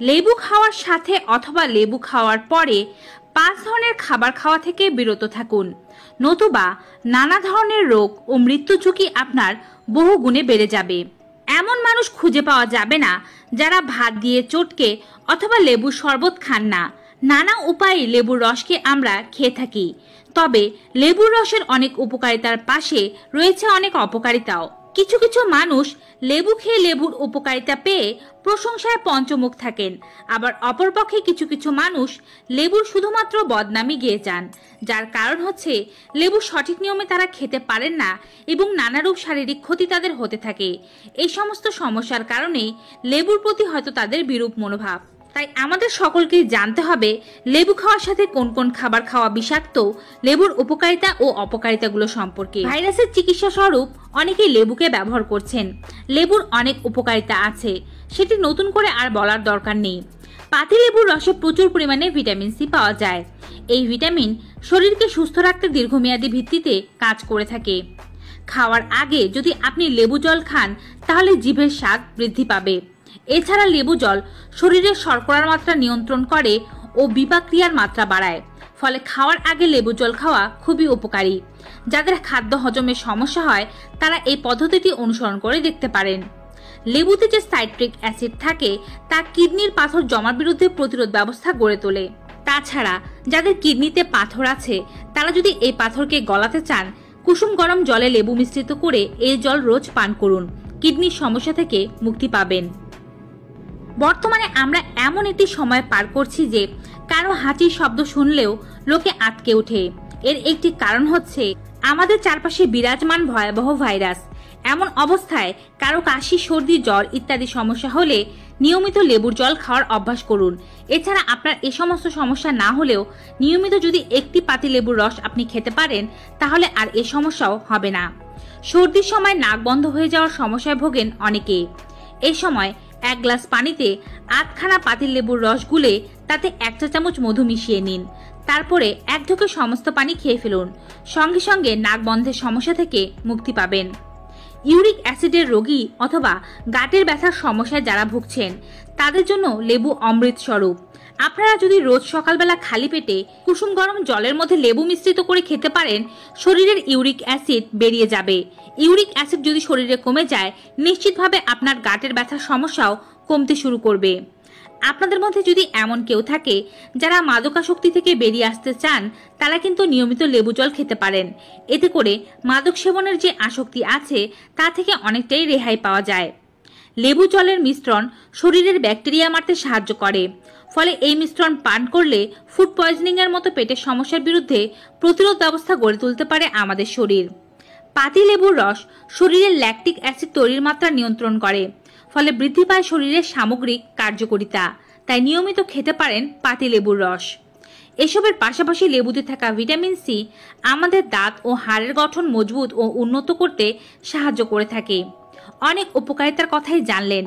লেবু খাওয়ার সাথে অথবা লেবু খাওয়ার পরে 5 ধরনের খাবার খাওয়া থেকে বিরত থাকুন, নতুবা নানা ধরনের রোগ ও মৃত্যু ঝুঁকি আপনার বহু গুণে বেড়ে যাবে। এমন মানুষ খুঁজে পাওয়া যাবে না যারা ভাত দিয়ে চটকে অথবা লেবুর শরবত খান না। নানা উপায়ে লেবুর রসকে আমরা খেয়ে থাকি, তবে লেবুর রসের অনেক উপকারিতার পাশে রয়েছে অনেক অপকারিতাও। কিছু কিছু মানুষ লেবু খেয়ে লেবুর উপকারিতা পেয়ে প্রশংসায় পঞ্চমুখ থাকেন, আবার অপরপক্ষে কিছু কিছু মানুষ লেবুর শুধুমাত্র বদনামই গেয়ে যান, যার কারণ হচ্ছে লেবু সঠিক নিয়মে তারা খেতে পারেন না এবং নানারূপ শারীরিক ক্ষতি তাদের হতে থাকে। এই সমস্ত সমস্যার কারণে লেবুর প্রতি হয়তো তাদের বিরূপ মনোভাব। তাই আমাদের সকলকেই জানতে হবে লেবু খাওয়ার সাথে কোন কোন খাবার খাওয়া বিষাক্ত, লেবুর উপকারিতা ও অপকারিতাগুলো সম্পর্কে। ভাইরাসের চিকিৎসা স্বরূপ অনেকেই লেবুকে ব্যবহার করছেন। লেবুর অনেক উপকারিতা আছে, সেটি নতুন করে আর বলার দরকার নেই। পাতিলেবুর রসে প্রচুর পরিমাণে ভিটামিন সি পাওয়া যায়। এই ভিটামিন শরীরকে সুস্থ রাখতে দীর্ঘমেয়াদী ভিত্তিতে কাজ করে থাকে। খাওয়ার আগে যদি আপনি লেবু জল খান তাহলে জিভের স্বাদ বৃদ্ধি পাবে। এছাড়া লেবু জল শরীরের শর্করার মাত্রা নিয়ন্ত্রণ করে ও বিপাক্রিয়ার মাত্রা বাড়ায়, ফলে খাওয়ার আগে লেবু জল খাওয়া খুবই উপকারী। যাদের খাদ্য হজমের সমস্যা হয় তারা এই পদ্ধতিটি অনুসরণ করে দেখতে পারেন। লেবুতে যে সাইট্রিক অ্যাসিড থাকে তা কিডনির পাথর জমার বিরুদ্ধে প্রতিরোধ ব্যবস্থা গড়ে তোলে। তাছাড়া যাদের কিডনিতে পাথর আছে তারা যদি এই পাথরকে গলাতে চান, কুসুম গরম জলে লেবু মিশ্রিত করে এই জল রোজ পান করুন, কিডনির সমস্যা থেকে মুক্তি পাবেন। বর্তমানে আমরা এমন একটি সময় পার করছি যে কারো হাঁচির শব্দ শুনলেও লোকে আটকে ওঠে। এর একটি কারণ হচ্ছে আমাদের চারপাশে বিরাজমান ভয়াবহ ভাইরাস। এমন অবস্থায় কারো কাশি, সর্দি, জ্বর ইত্যাদি সমস্যা হলে নিয়মিত লেবুর জল খাওয়ার অভ্যাস করুন। এছাড়া আপনার এই সমস্ত সমস্যা না হলেও নিয়মিত যদি একটি পাতি লেবুর রস আপনি খেতে পারেন তাহলে আর এই সমস্যাও হবে না। সর্দির সময় নাক বন্ধ হয়ে যাওয়ার সমস্যায় ভোগেন অনেকে। এই সময় 1 গ্লাস পানিতে 8 খানা পাতিল লেবুর রস গুলে তাতে 1 চা চামচ মধু মিশিয়ে নিন। তারপরে 1 ঢোকে সমস্ত পানি খেয়ে ফেলুন। সঙ্গে সঙ্গে নাক বন্ধের সমস্যা থেকে মুক্তি পাবেন। ইউরিক অ্যাসিডের রোগী অথবা গাঁটের ব্যথার সমস্যায় যারা ভুগছেন তাদের জন্য লেবু অমৃত স্বরূপ। আপনারা যদি রোজ সকালবেলা খালি পেটে কুসুম গরম জলের মধ্যে লেবু মিশ্রিত করে খেতে পারেন, শরীরের ইউরিক অ্যাসিড বেরিয়ে যাবে। ইউরিক অ্যাসিড যদি শরীরে কমে যায়, নিশ্চিতভাবে আপনার গাঁটের ব্যথার সমস্যাও কমতে শুরু করবে। আপনাদের মধ্যে যদি এমন কেউ থাকে যারা মাদকাসক্তি থেকে বেরিয়ে আসতে চান, তারা কিন্তু নিয়মিত লেবু জল খেতে পারেন। এতে করে মাদক সেবনের যে আসক্তি আছে তা থেকে অনেকটাই রেহাই পাওয়া যায়। লেবু জলের মিশ্রণ শরীরের ব্যাকটেরিয়া মারতে সাহায্য করে, ফলে এই মিশ্রণ পান করলে ফুড পয়জনিং এর মতো পেটের সমস্যার বিরুদ্ধে প্রতিরোধ ব্যবস্থা গড়ে তুলতে পারে আমাদের শরীর। পাতি লেবুর রস শরীরের ল্যাকটিক অ্যাসিড তৈরির মাত্রা নিয়ন্ত্রণ করে, ফলে বৃদ্ধি পায় শরীরের সামগ্রিক কার্যকারিতা। তাই নিয়মিত খেতে পারেন পাতি লেবুর রস। এসবের পাশাপাশি লেবুতে থাকা ভিটামিন সি আমাদের দাঁত ও হাড়ের গঠন মজবুত ও উন্নত করতে সাহায্য করে থাকে। অনেক উপকারিতার কথাই জানলেন।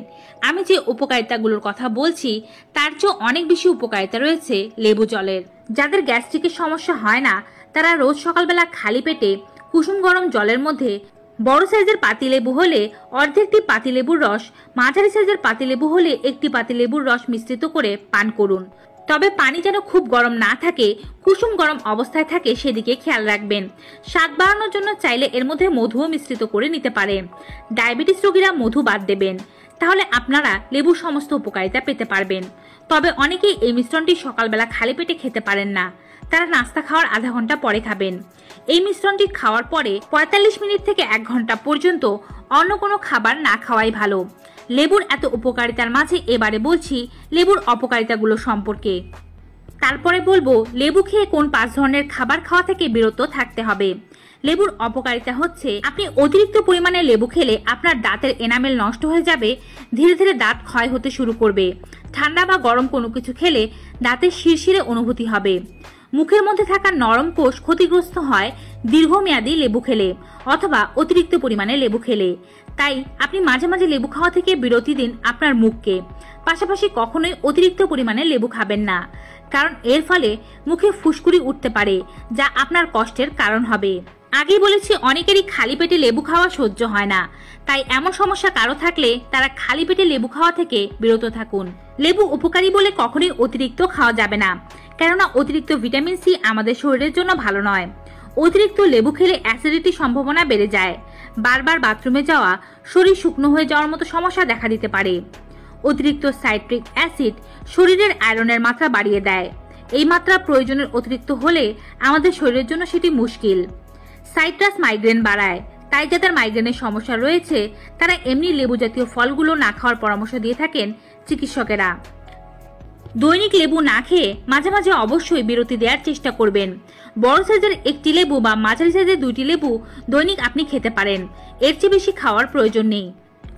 আমি যে উপকারিতাগুলোর কথা বলছি তার চেয়ে অনেক বেশি উপকারিতা রয়েছে লেবু জলের। যাদের গ্যাস্ট্রিকের সমস্যা হয় না তারা রোজ সকালবেলা খালি পেটে কুসুম গরম জলের মধ্যে বড় সাইজের পাতিলেবু হলে অর্ধেকটি পাতিলেবুর রস, মাঝারি সাইজের পাতিলেবু হলে একটি পাতিলেবুর রস মিশ্রিত করে পান করুন। তবে পানি যেন খুব গরম না থাকে, কুসুম গরম অবস্থায় থাকে সেদিকে খেয়াল রাখবেন। স্বাদ বাড়ানোর জন্য চাইলে এর মধ্যে মধুও মিশ্রিত করে নিতে পারেন। ডায়াবেটিস রোগীরা মধু বাদ দেবেন, তাহলে আপনারা লেবুর সমস্ত উপকারিতা পেতে পারবেন। তবে অনেকেই এই মিশ্রণটি সকালবেলা খালি পেটে খেতে পারেন না, তারা নাস্তা খাওয়ার আধা ঘন্টা পরে খাবেন। এই মিশ্রণটি খাওয়ার পরে 45 মিনিট থেকে 1 ঘন্টা পর্যন্ত অন্য কোনো খাবার না খাওয়াই ভালো। লেবুর এত উপকারিতার মাঝে এবারে বলছি লেবুর অপকারিতাগুলো সম্পর্কে। তারপরে বলবো লেবু খেয়ে কোন 5 ধরনের খাবার খাওয়া থেকে বিরত থাকতে হবে। লেবুর অপকারিতা হচ্ছে আপনি অতিরিক্ত পরিমাণে লেবু খেলে আপনার দাঁতের এনামেল নষ্ট হয়ে যাবে, ধীরে ধীরে দাঁত ক্ষয় হতে শুরু করবে। ঠান্ডা বা গরম কোনো কিছু খেলে দাঁতের শিরশিরে অনুভূতি হবে। মুখের মধ্যে থাকা নরম কোষ ক্ষতিগ্রস্ত হয় দীর্ঘমেয়াদী লেবু খেলে অথবা অতিরিক্ত পরিমাণে লেবু খেলে। তাই আপনি মাঝে মাঝে লেবু খাওয়া থেকে বিরতি দিন আপনার মুখকে। পাশাপাশি কখনোই অতিরিক্ত পরিমাণে লেবু খাবেন না, কারণ এর ফলে মুখে ফুসকুড়ি উঠতে পারে, যা আপনার কষ্টের কারণ হবে। আগেই বলেছি অনেকেরই খালি পেটে লেবু খাওয়া সহ্য হয় না, তাই এমন সমস্যা কারো থাকলে তারা খালি পেটে লেবু খাওয়া থেকে বিরত থাকুন। লেবু উপকারী বলে কখনোই অতিরিক্ত খাওয়া যাবে না, কেননা অতিরিক্ত ভিটামিন সি আমাদের শরীরের জন্য ভালো নয়। অতিরিক্ত লেবু খেলে অ্যাসিডিটির সম্ভাবনা বেড়ে যায়, বারবার বাথরুমে যাওয়া, শরীর শুকনো হয়ে যাওয়ার মতো সমস্যা দেখা দিতে পারে। অতিরিক্ত সাইট্রিক অ্যাসিড শরীরের আয়রনের মাত্রা বাড়িয়ে দেয়। এই মাত্রা প্রয়োজনের অতিরিক্ত হলে আমাদের শরীরের জন্য সেটি মুশকিল। সাইট্রাস মাইগ্রেন বাড়ায়, তাই যাদের মাইগ্রেনের সমস্যা রয়েছে তারা এমনি লেবু জাতীয় ফলগুলো না খাওয়ার পরামর্শ দিয়ে থাকেন চিকিৎসকেরা। দৈনিক লেবু না খেয়ে মাঝে মাঝে অবশ্যই বিরতি দেওয়ার চেষ্টা করবেন। বড় সাইজের একটি লেবু বা মাঝারি সাইজের 2টি লেবু দৈনিক আপনি খেতে পারেন, এর চেয়ে বেশি খাওয়ার প্রয়োজন নেই।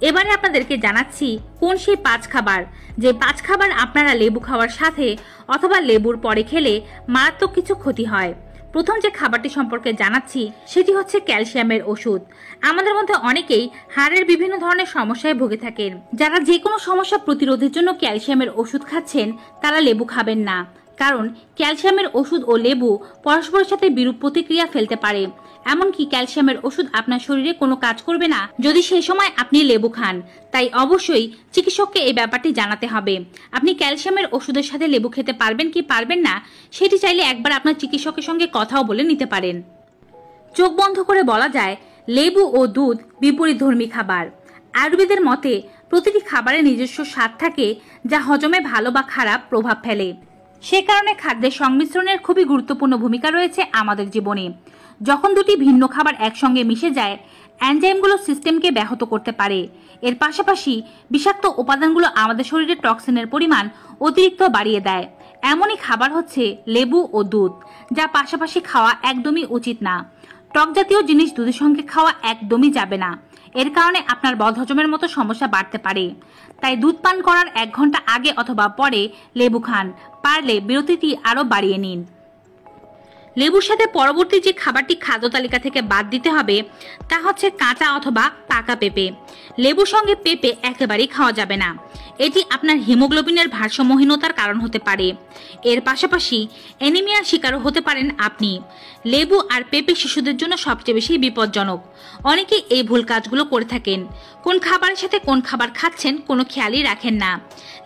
এবারে আপনাদেরকে জানাচ্ছি কোন সেই 5 খাবার, যে 5 খাবার আপনারা লেবু খাওয়ার সাথে অথবা লেবুর পরে খেলে মারাত্মক কিছু ক্ষতি হয়। প্রথম যে খাবারটি সম্পর্কে জানাচ্ছি সেটি হচ্ছে ক্যালসিয়ামের ওষুধ। আমাদের মধ্যে অনেকেই হাড়ের বিভিন্ন ধরনের সমস্যায় ভুগে থাকেন। যারা যে কোনো সমস্যা প্রতিরোধের জন্য ক্যালসিয়ামের ওষুধ খাচ্ছেন তারা লেবু খাবেন না, কারণ ক্যালসিয়ামের ওষুধ ও লেবু পরস্পরের সাথে বিরূপ প্রতিক্রিয়া ফেলতে পারে। এমনকি ক্যালসিয়ামের ওষুধ আপনার শরীরে কোনো কাজ করবে না যদি সেই সময় আপনি লেবু খান। তাই অবশ্যই চিকিৎসককে এই ব্যাপারটি জানাতে হবে। আপনি ক্যালসিয়ামের ওষুধের সাথে লেবু খেতে পারবেন কি পারবেন না সেটি চাইলে একবার আপনার চিকিৎসকের সঙ্গে কথাও বলে নিতে পারেন। চোখ বন্ধ করে বলা যায় লেবু ও দুধ বিপরীতধর্মী খাবার। আয়ুর্বেদের মতে প্রতিটি খাবারের নিজস্ব স্বাদ থাকে, যা হজমে ভালো বা খারাপ প্রভাব ফেলে। সে কারণে খাদ্যের সংমিশ্রণের খুবই গুরুত্বপূর্ণ ভূমিকা রয়েছে আমাদের জীবনে। যখন দুটি ভিন্ন খাবার একসঙ্গে মিশে যায়, এনজাইমগুলো সিস্টেমকে ব্যাহত করতে পারে। এর পাশাপাশি বিষাক্ত উপাদানগুলো আমাদের শরীরে টক্সিনের পরিমাণ অতিরিক্ত বাড়িয়ে দেয়। এমনই খাবার হচ্ছে লেবু ও দুধ, যা পাশাপাশি খাওয়া একদমই উচিত না। টক জাতীয় জিনিস দুধের সঙ্গে খাওয়া একদমই যাবে না, এর কারণে আপনার বদহজমের মতো সমস্যা বাড়তে পারে। তাই দুধ পান করার 1 ঘন্টা আগে অথবা পরে লেবু খান, পারলে বিরতিটি আরও বাড়িয়ে নিন। লেবুর সাথে পরবর্তী যে খাবারটি খাদ্য তালিকা থেকে বাদ দিতে হবে তা হচ্ছে কাঁচা অথবা পাকা পেঁপে। লেবুর সঙ্গে পেঁপে একেবারেই খাওয়া যাবে না, এটি আপনার হিমোগ্লোবিনের ভারসাম্যহীনতার কারণ হতে পারে। এর পাশাপাশি অ্যানিমিয়ার শিকারও হতে পারেন আপনি। লেবু আর পেঁপে শিশুদের জন্য সবচেয়ে বেশি বিপজ্জনক। অনেকে এই ভুল কাজগুলো করে থাকেন, কোন খাবারের সাথে কোন খাবার খাচ্ছেন কোনো খেয়ালই রাখেন না।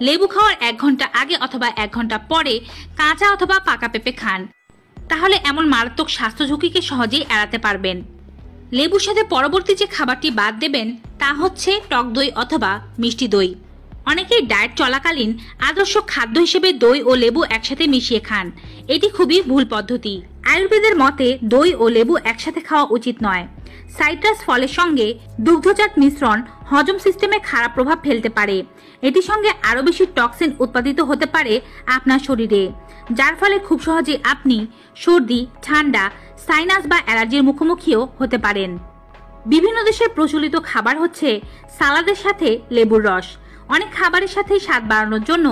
লেবু খাওয়ার 1 ঘন্টা আগে অথবা 1 ঘন্টা পরে কাঁচা অথবা পাকা পেঁপে খান, তাহলে এমন মারাত্মক স্বাস্থ্য ঝুঁকিকে সহজেই এড়াতে পারবেন। লেবুর সাথে পরবর্তী যে খাবারটি বাদ দেবেন তা হচ্ছে টক দই অথবা মিষ্টি দই। অনেকেই ডায়েট চলাকালীন আদর্শ খাদ্য হিসেবে দই ও লেবু একসাথে মিশিয়ে খান, এটি খুবই ভুল পদ্ধতি। আয়ুর্বেদের মতে দই ও লেবু একসাথে খাওয়া উচিত নয়। সাইট্রাস ফলের সঙ্গে দুগ্ধজাত মিশ্রণ হজম সিস্টেমে খারাপ প্রভাব ফেলতে পারে। এটির সঙ্গে আরও বেশি টক্সিন উৎপাদিত হতে পারে আপনার শরীরে, যার ফলে খুব সহজে আপনি সর্দি, ঠান্ডা, সাইনাস বা অ্যালার্জির মুখোমুখিও হতে পারেন। বিভিন্ন দেশের প্রচলিত খাবার হচ্ছে সালাদের সাথে লেবুর রস। অনেক খাবারের সাথে স্বাদ বাড়ানোর জন্য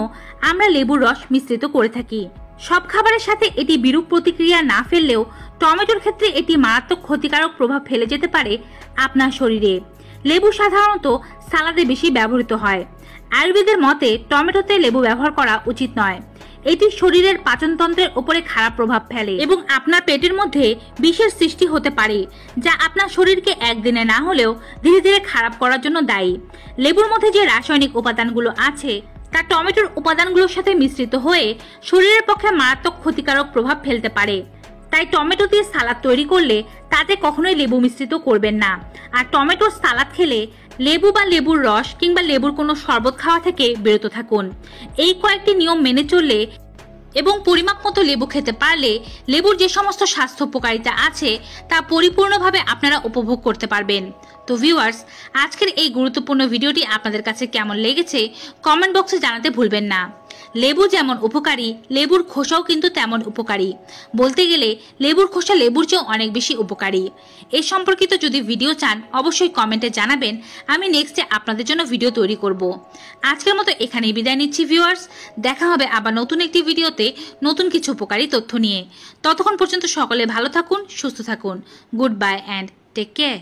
আমরা লেবুর রস মিশ্রিত করে থাকি। সব খাবারের সাথে এটি বিরূপ প্রতিক্রিয়া না ফেললেও টমেটোর ক্ষেত্রে এটি মারাত্মক ক্ষতিকারক প্রভাব ফেলে যেতে পারে আপনার শরীরে। লেবু সাধারণত সালাদে বেশি ব্যবহৃত হয়। আয়ুর্বেদের মতে টমেটোতে লেবু ব্যবহার করা উচিত নয়, এটি শরীরের পাচনতন্ত্রের উপরে খারাপ প্রভাব ফেলে এবং আপনার পেটের মধ্যে বিষের সৃষ্টি হতে পারে, যা আপনার শরীরকে একদিনে না হলেও ধীরে ধীরে খারাপ করার জন্য দায়ী। লেবুর মধ্যে যে রাসায়নিক উপাদানগুলো আছে তা টমেটোর উপাদানগুলোর সাথে মিশ্রিত হয়ে শরীরের পক্ষে মারাত্মক ক্ষতিকারক প্রভাব ফেলতে পারে। তাই টমেটো দিয়ে সালাদ তৈরি করলে তাতে কখনোই লেবু মিশ্রিত করবেন না। আর টমেটোর সালাদ খেলে লেবু বা লেবুর রস কিংবা লেবুর কোনো শরবত খাওয়া থেকে বিরত থাকুন। এই কয়েকটি নিয়ম মেনে চললে এবং পরিমাপ মতো লেবু খেতে পারলে লেবুর যে সমস্ত স্বাস্থ্য উপকারিতা আছে তা পরিপূর্ণভাবে আপনারা উপভোগ করতে পারবেন। তো ভিউয়ার্স, আজকের এই গুরুত্বপূর্ণ ভিডিওটি আপনাদের কাছে কেমন লেগেছে কমেন্ট বক্সে জানাতে ভুলবেন না। লেবু যেমন উপকারী, লেবুর খোসাও কিন্তু তেমন উপকারী। বলতে গেলে লেবুর খোসা লেবুর চেয়েও অনেক বেশি উপকারী। এই সম্পর্কিত যদি ভিডিও চান অবশ্যই কমেন্টে জানাবেন, আমি নেক্সটে আপনাদের জন্য ভিডিও তৈরি করব। আজকের মতো এখানেই বিদায় নিচ্ছি ভিউয়ার্স, দেখা হবে আবার নতুন একটি ভিডিওতে নতুন কিছু উপকারী তথ্য নিয়ে। ততক্ষণ পর্যন্ত সকলে ভালো থাকুন, সুস্থ থাকুন। Good bye and take care.